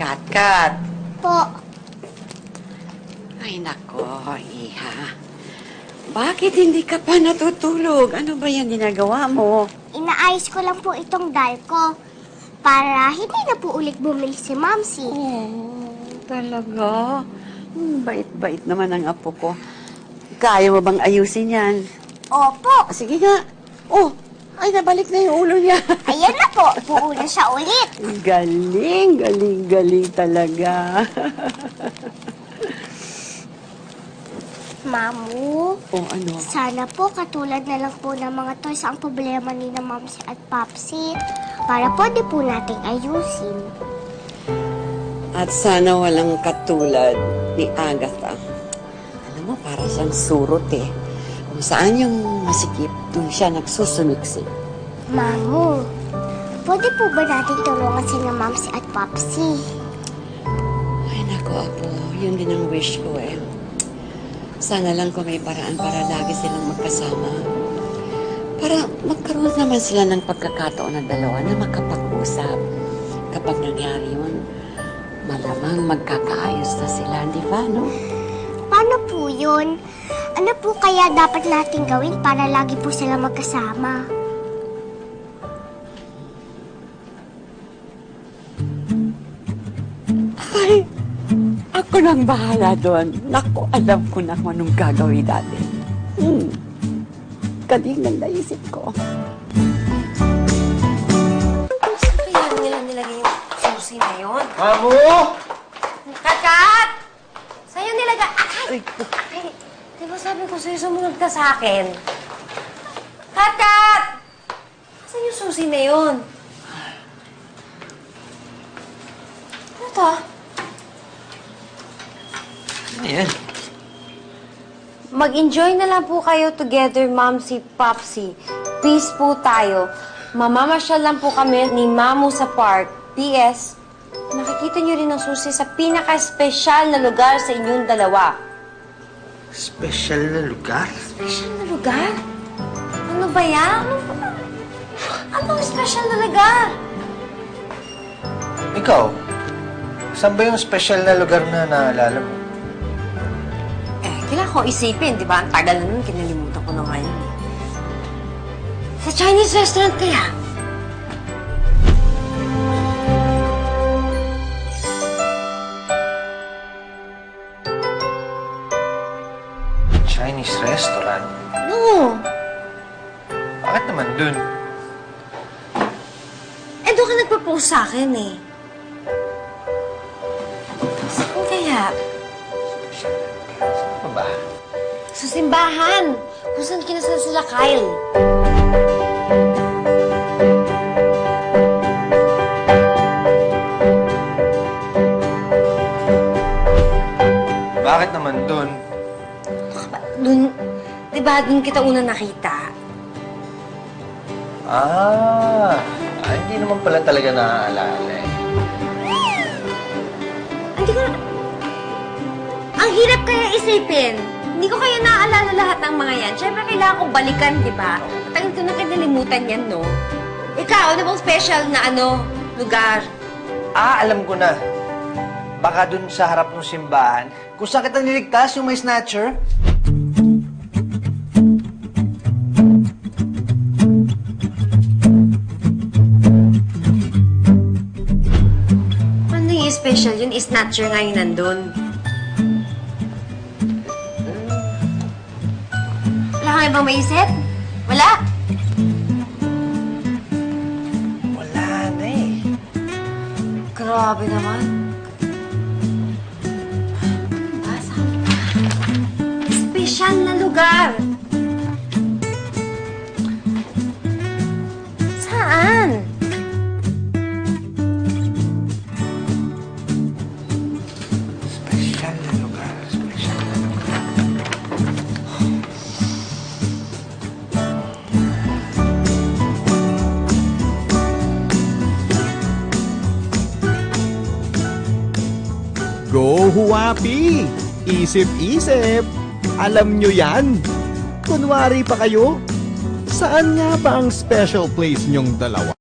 Kat. Po. Ay, nako, Iha. Bakit hindi ka pa natutulog? Ano ba yung ginagawa mo? Inaayos ko lang po itong dal ko para hindi na po ulit bumili si Mamsi. Talaga? Bait-bait naman ang apo ko. Kaya mo bang ayusin yan? Opo. Sige nga. Oh, ay nabalik na yung ulo niya. Ayan na po. Buo na siya ulit. Galing talaga. Mamu, Oh, ano? sana po katulad na lang po ng mga toys ang problema ni na Mamsi at Papsi para pwede po nating ayusin. At sana walang katulad ni Agatha. Alam mo, para siyang surot eh. Kung saan yung masikip, doon siya nagsusumiksik. Mamu, pwede po ba natin tulungan si na Mamsi at Papsi? Ay, naku, apo. Yun din ang wish ko eh. Sana lang kung may paraan para lagi silang magkasama. Para magkaroon naman sila ng pagkakataon na dalawa na makapag-usap. Kapag nangyari yun, malamang magkakaayos na sila, di ba, no? Paano po yun? Ano po kaya dapat natin gawin para lagi po sila magkasama? Ay, ako nang bahala doon. Naku, alam ko na kung anong gagawin natin. Galing ng naisip ko. Saan kaya nila nilagay yung susi na yun? Mamu! Kat! Saan yung nilagay? Ay! Ay! Di ba sabi ko sa'yo, sumunod ka sa akin? Kat! Saan yung susi na yun? Ano to? Ano yan? Mag-enjoy na lang po kayo together, Mamsi, Popsi. Peace po tayo. Mamamasyal lang po kami ni Mamu sa park. P.S. Nakikita niyo rin ang susi sa pinaka-espesyal na lugar sa inyong dalawa. Special na lugar? Espesyal na lugar? Ano ba yan? Anong espesyal na lugar? Ikaw, saan ba yung special na lugar na naalala mo? Kailangan ko isipin, di ba? Ang tagal na nun, kinalimutan ko na ngayon. Sa Chinese restaurant kaya? Chinese restaurant? No. Bakit naman dun? Doon ka nagpa-post sa akin eh. Saan kaya? Special na lugar? Saan pa ba? Sa simbahan. Kung saan kinasal sila Kyle. Bakit naman dun? Doon, di ba doon kita una nakita? Hindi naman pala talaga naaalala eh. Hindi ko na... Ang hirap kaya isipin. Hindi ko kaya naaalala lahat ng mga yan. Siyempre, kailangan kong balikan, di ba? Tagal ko na kinalimutan yan, no? Ikaw, ano bang special na lugar? Alam ko na. Baka dun sa harap ng simbahan, kung saan kita niligtas yung may snatcher. Ano yung special yun? Snatcher nga yung nandun. Wala ka ibang maisip? Wala? Wala na eh. Grabe naman. Special na lugar. Saan? Special na lugar. Special na lugar. Go, Huwapi! Isip-isip! Alam nyo yan! Kunwari pa kayo, saan nga ba ang special place nyong dalawa?